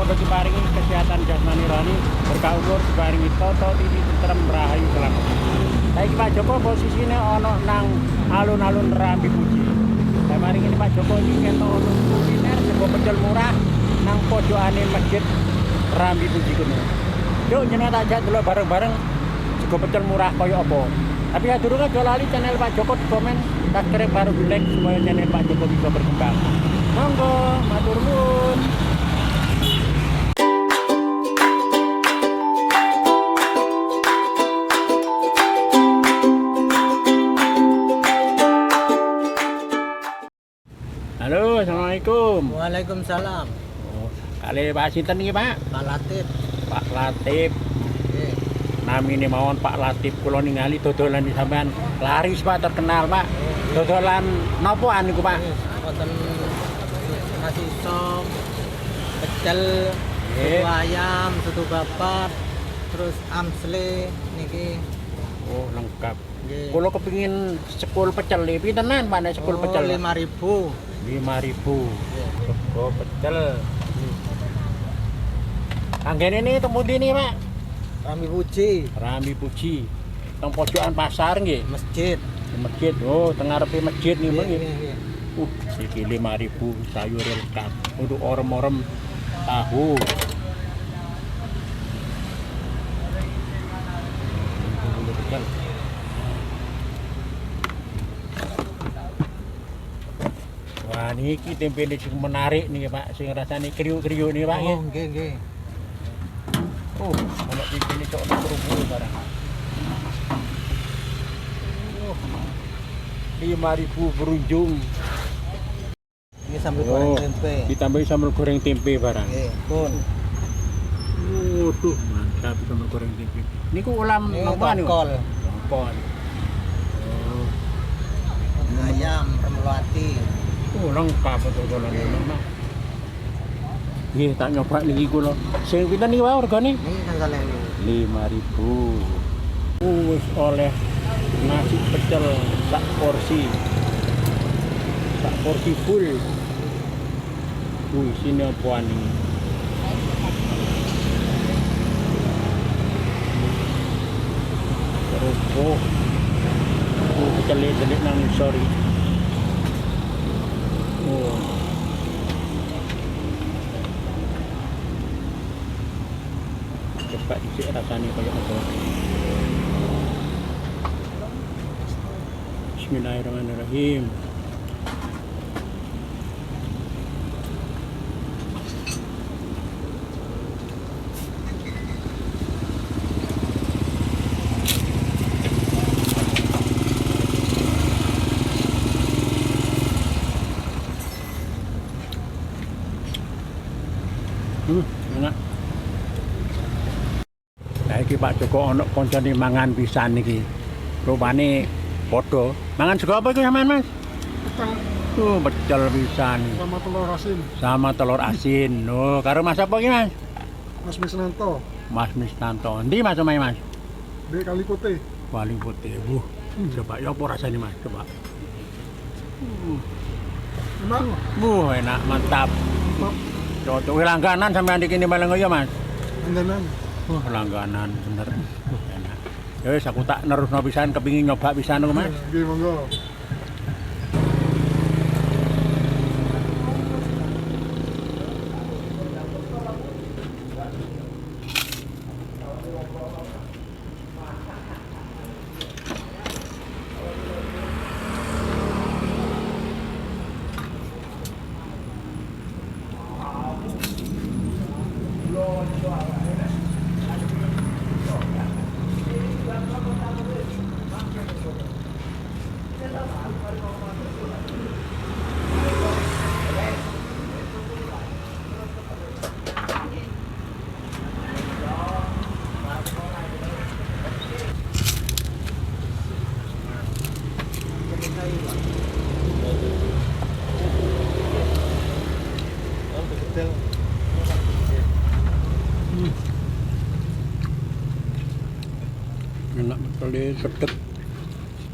padha diparingi kesehatan jasmani rohani, berkah umur diparingi toto titi tentrem rahayu selamat. Saiki Pak Joko posisine ana nang alun-alun Rambi Puji. Lah maring ini Pak Joko iki ketok ono kuliner sego pecel murah nang pojokane masjid Rambi Puji kene. Yuk jenenge tak ajak delok bareng-bareng sego pecel murah kaya apa. Tapi ya dulu aja lali channel Pak Joko di komen, subscribe baru di like supaya channel Pak Joko bisa berkembang. Monggo, matur nuwun. Halo, assalamualaikum. Waalaikumsalam. Oh, kali Pak sinten iki Pak? Pak Latif. Pak Latif. Nggih. Namine mawon Pak Latif, kula ningali dodolan di sampean laris Pak, terkenal Pak. Dodolan nopoan niku Pak? Wonten nasi sop, pecel, Nggih. soto ayam, soto babat, terus amsle niki. Oh, lengkap. Nggih. Kula kepengin sekul pecel iki pintenan Pak nek sekul pecel? 5.000. 5.000. Sego pecel. Anggene ini temu ndi nih Pak? Rambi Puji, Rambi Puji. Teng pojokan pasar nggih. masjid. Masjid. Oh, teng ngarepe masjid nih Nggih, nggih. nggih. Iki 5.000 sayur lengkap untuk orem-orem tahu. Wah, niki tempe sing menarik nih Pak, sing rasane kriuk-kriuk nih Pak. Oh, nggih, nggih. Kalau tempe ini cok kerupuk barang. 5.000 berunjung. Ini sambal goreng tempe. Ditambahi sambal goreng tempe barang. Nggih, pun. Waduh, mantap sambal goreng tempe. Niku ulam Ini apa niku? tongkol. Tongkol. Ayam, remulati. Lengkap dodolan ini mah. Nggih, tak nyoba niki kula. Sing pinten niki wae regane? Ini tanggal 5.000. Wis oleh nasi pecel sak porsi. Sak porsi full. Sini apaan ini? Terus pecel-pecel nang sorry. Coba dicek rasanya kayak apa. Bismillahirrahmanirrahim. Enak. Nah, iki Pak Joko ono koncone mangan pisan iki. Rupane padha. Mangan sego apa iku sampean, Mas? Pecel Pecel pisan. sama telur asin. Sama telur asin. Oh, karo Mas apa iki, Mas? Mas Misnanto Mas Misnanto. Endi Mas omahe, Mas? di Kalikote. Wali putih. Coba ya apa rasanya, Mas? Coba. Enak. Enak, mantap. Cocok langganan sampean iki malang ya, Mas. Langganan. Langganan bener. Enak. Ya wis aku tak nerusno pisan kepengin nyoba pisan kok, Mas. Nggih, monggo. Enak betul deh, sedep.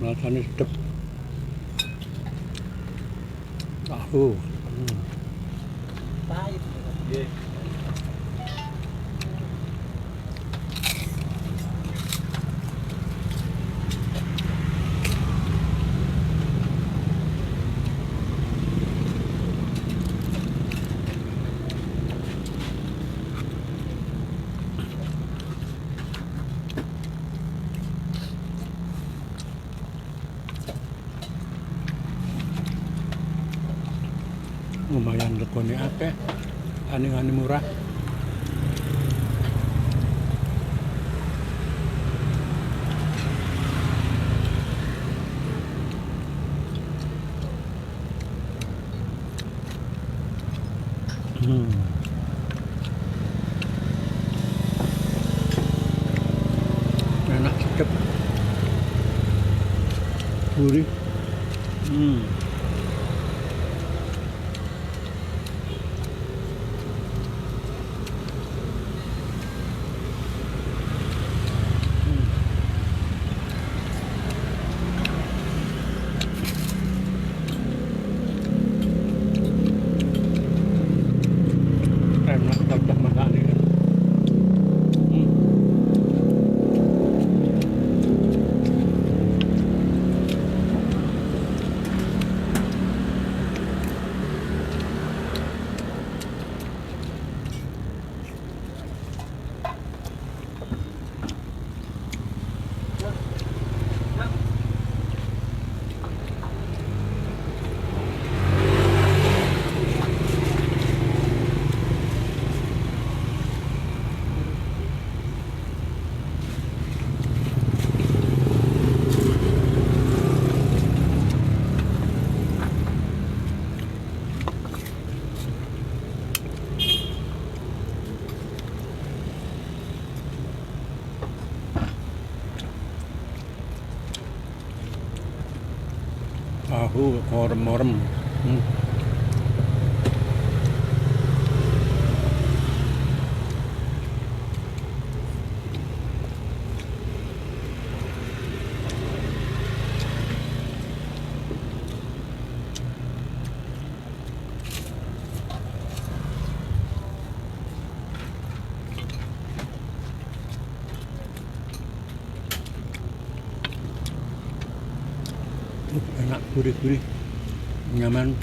Rasanya sedep. Tahu. Pahit. lumayan regane akeh. Ane murah. Enak sedap. Gurih. Enak cocok makan ini. Tahu orem-orem. Enak, gurih-gurih, nyaman.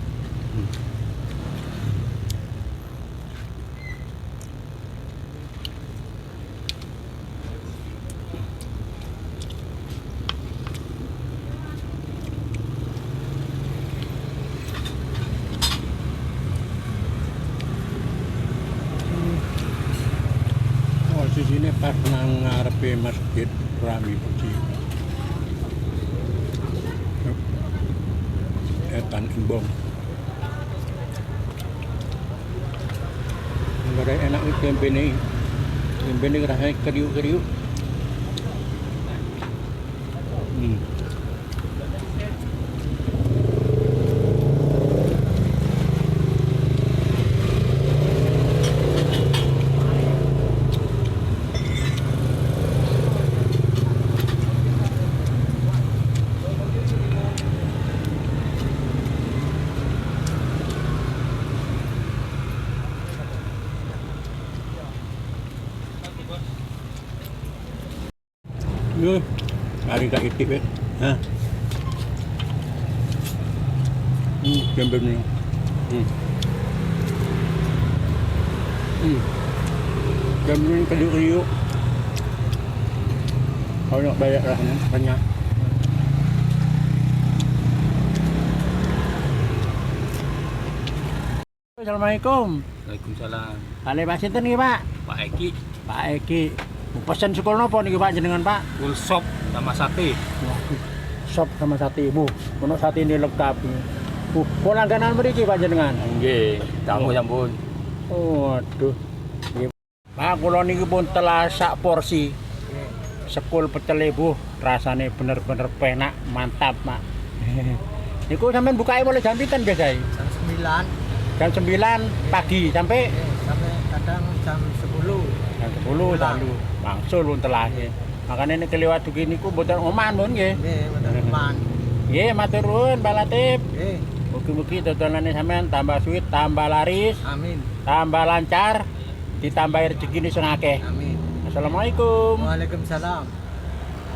Oh, di sini pas nang ngarepe Masjid Rami Puji. Etan Embong. Enggak ada enak tempe nih. Tempe ini rasanya kriuk-kriuk. Yo, mari tak itip ya. Hah. Tempe ni. Tempe ni kriuk-kriuk. Kau nak bayar lah ni, banyak. Assalamualaikum. Waalaikumsalam. Ale Pak sinten nggih, Pak? Pak Eki, Pak Eki. Pesen sekolah napa niki Pak jenengan, Pak? full shop sama sate. Waduh, sop sama sate, Bu. Ono sate ini lengkap. Bu, kok langganan mriki Pak jenengan? Nggih, tamu sampun. Oh, aduh. Nggih. Pak, kula niki pun telah sak porsi. Sekul pecel Bu, rasane bener-bener penak, mantap, Pak. Niku sampean bukake mulai jam pinten biasa? Jam 9. Jam 9 pagi sampai Sampai kadang jam 10. jam 10 lalu. Mangsul pun telahe. Makanya ini kelewat begini ku mboten oman pun nggih. Nggih, wonten teman. Nggih, matur nuwun Pak Latif. Nggih, Mugi-mugi dodolanane sampean tambah suwit, tambah laris, amin. tambah lancar, ditambahi rezekine sing akeh. Amin. Assalamualaikum. Waalaikumsalam.